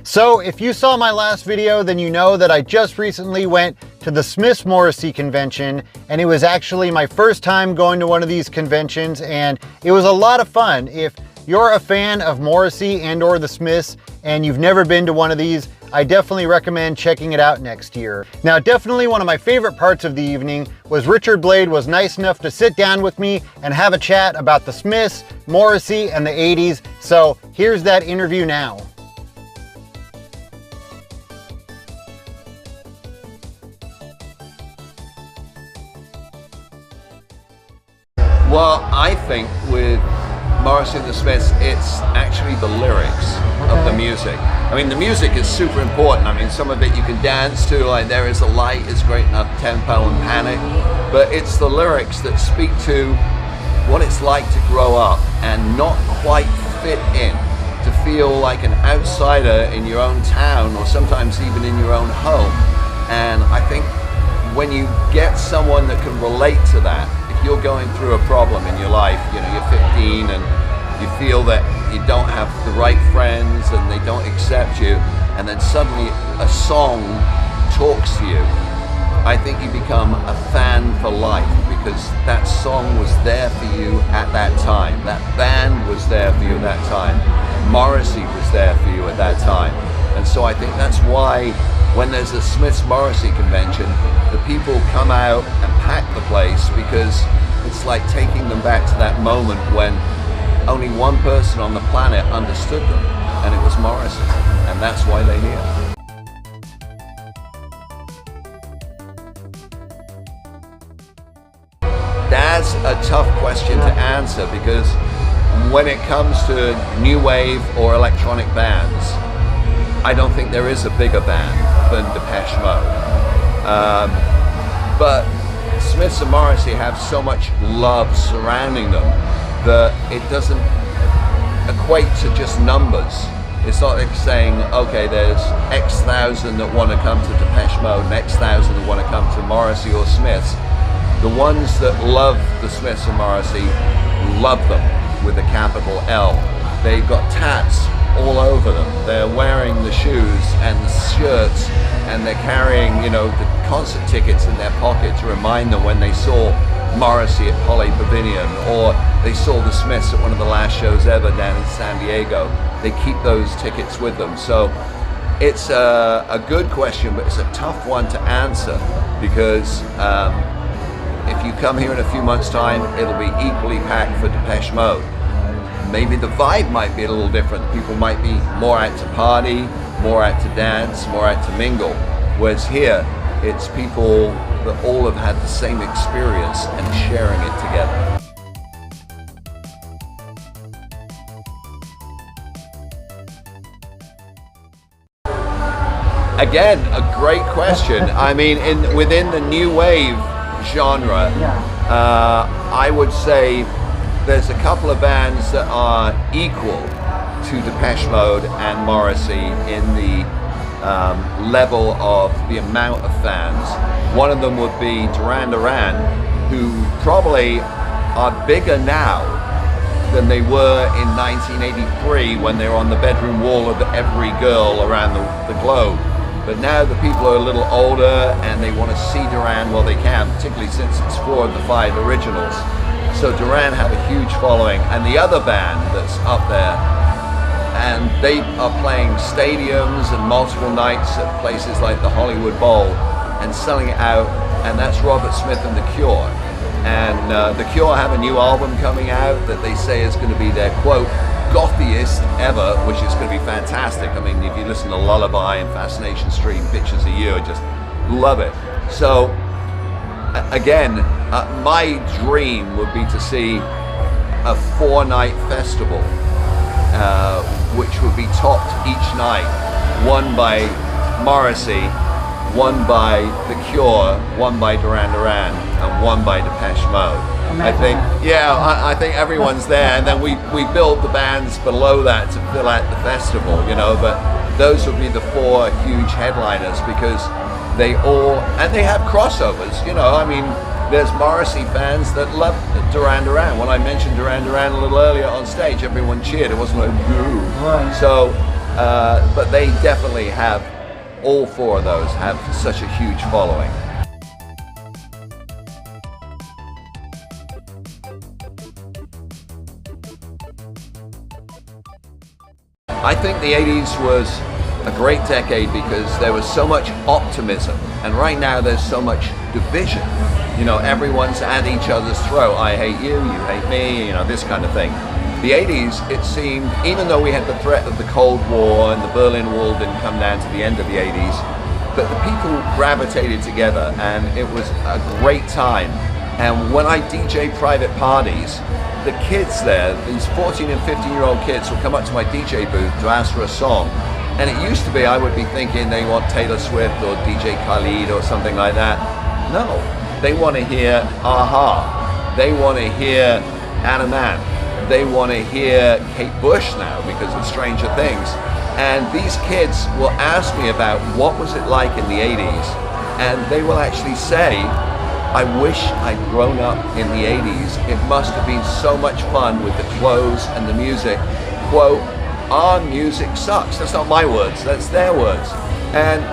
So if you saw my last video, then you know that I just recently went to the Smiths Morrissey convention, and it was actually my first time going to one of these conventions, and it was a lot of fun. If you're a fan of Morrissey and or the Smiths and you've never been to one of these, I definitely recommend checking it out next year. Now, definitely one of my favorite parts of the evening was Richard Blade was nice enough to sit down with me and have a chat about the Smiths, Morrissey, and the 80s. So here's that interview now. Well, I think with Morrissey and the Smiths, it's actually the lyrics of the music. I mean, the music is super important. I mean, some of it you can dance to, like There Is a Light is great enough tempo and Panic, but it's the lyrics that speak to what it's like to grow up and not quite fit in, to feel like an outsider in your own town or sometimes even in your own home. And I think when you get someone that can relate to that, you're going through a problem in your life, you know, you're 15 and you feel that you don't have the right friends and they don't accept you, and then suddenly a song talks to you, I think you become a fan for life because that song was there for you at that time, that band was there for you at that time, Morrissey was there for you at that time. And so I think that's why when there's a Smiths Morrissey convention, the people come out and pack the place because it's like taking them back to that moment when only one person on the planet understood them, and it was Morrissey, and that's why they're here. That's a tough question to answer because when it comes to new wave or electronic bands, I don't think there is a bigger band than Depeche Mode. But Smiths and Morrissey have so much love surrounding them that it doesn't equate to just numbers. It's not like saying, okay, there's X thousand that want to come to Depeche Mode and X thousand that want to come to Morrissey or Smiths. The ones that love the Smiths and Morrissey love them with a capital L. They've got tats all over them. They're wearing the shoes and the shirts, and they're carrying, you know, the concert tickets in their pocket to remind them when they saw Morrissey at Poly Pavilion or they saw the Smiths at one of the last shows ever down in San Diego. They keep those tickets with them. So it's a good question, but it's a tough one to answer because if you come here in a few months' time, it'll be equally packed for Depeche Mode. Maybe the vibe might be a little different. People might be more out to party, more out to dance, more out to mingle. Whereas here, it's people that all have had the same experience and sharing it together. Again, a great question. I mean, within the new wave genre, I would say there's a couple of bands that are equal to Depeche Mode and Morrissey in the level of the amount of fans. One of them would be Duran Duran, who probably are bigger now than they were in 1983 when they were on the bedroom wall of every girl around the globe. But now the people are a little older and they want to see Duran while they can, particularly since it's 4 of the 5 originals. So Duran have a huge following, and the other band that's up there, and they are playing stadiums and multiple nights at places like the Hollywood Bowl and selling it out, and that's Robert Smith and The Cure. And The Cure have a new album coming out that they say is going to be their, quote, gothiest ever, which is going to be fantastic. I mean, if you listen to Lullaby and Fascination Street and Pictures of You, I just love it. So again, my dream would be to see a 4-night festival, which would be topped each night, one by Morrissey, one by The Cure, one by Duran Duran, and one by Depeche Mode. I think, I think everyone's there, and then we build the bands below that to fill out the festival, you know, but those would be the 4 huge headliners because they all, and they have crossovers, you know, I mean, there's Morrissey fans that love Duran Duran. When I mentioned Duran Duran a little earlier on stage, everyone cheered. It wasn't like, boo. Right. So but they definitely have, all four of those have such a huge following. I think the 80s was a great decade because there was so much optimism, and right now there's so much division. You know, everyone's at each other's throat. I hate you, you hate me, you know, this kind of thing. The 80s, it seemed, even though we had the threat of the Cold War and the Berlin Wall didn't come down to the end of the 80s, but the people gravitated together and it was a great time. And when I DJ private parties, the kids there, these 14 and 15-year-old kids will come up to my DJ booth to ask for a song. And it used to be I would be thinking they want Taylor Swift or DJ Khalid or something like that. No, they want to hear Aha. They want to hear Anna Mann. They want to hear Kate Bush now because of Stranger Things. And these kids will ask me about what was it like in the 80s. And they will actually say, I wish I'd grown up in the 80s. It must have been so much fun with the clothes and the music. Quote, our music sucks. That's not my words, that's their words. And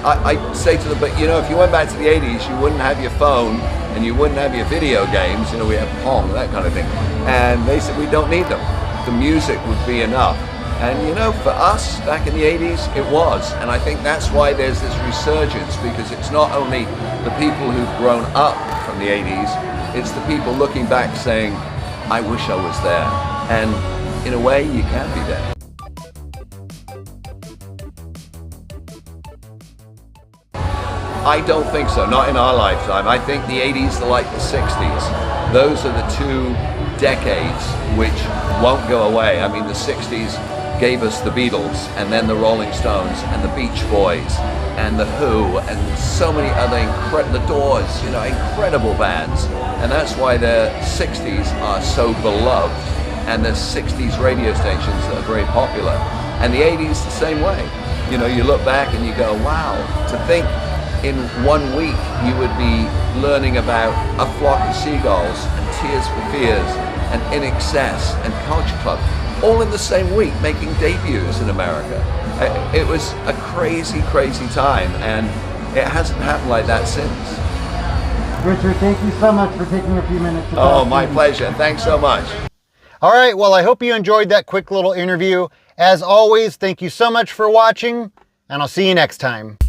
I say to them, but you know, if you went back to the 80s, you wouldn't have your phone and you wouldn't have your video games. You know, we have Pong, that kind of thing. And they said, we don't need them. The music would be enough. And you know, for us back in the 80s, it was. And I think that's why there's this resurgence, because it's not only the people who've grown up from the 80s, it's the people looking back saying, I wish I was there. And in a way, you can be there. I don't think so, not in our lifetime. I think the 80s are like the 60s. Those are the two decades which won't go away. I mean, the 60s gave us the Beatles, and then the Rolling Stones, and the Beach Boys, and the Who, and so many other the Doors, you know, incredible bands. And that's why the 60s are so beloved, and the 60s radio stations that are very popular. And the 80s the same way. You know, you look back and you go, wow, to think in 1 week you would be learning about A Flock of Seagulls, and Tears for Fears, and In Excess, and Culture Club, all in the same week, making debuts in America. It was a crazy, crazy time, and it hasn't happened like that since. Richard, thank you so much for taking a few minutes to talk. Oh, my pleasure. Thanks so much. All right, well, I hope you enjoyed that quick little interview. As always, thank you so much for watching, and I'll see you next time.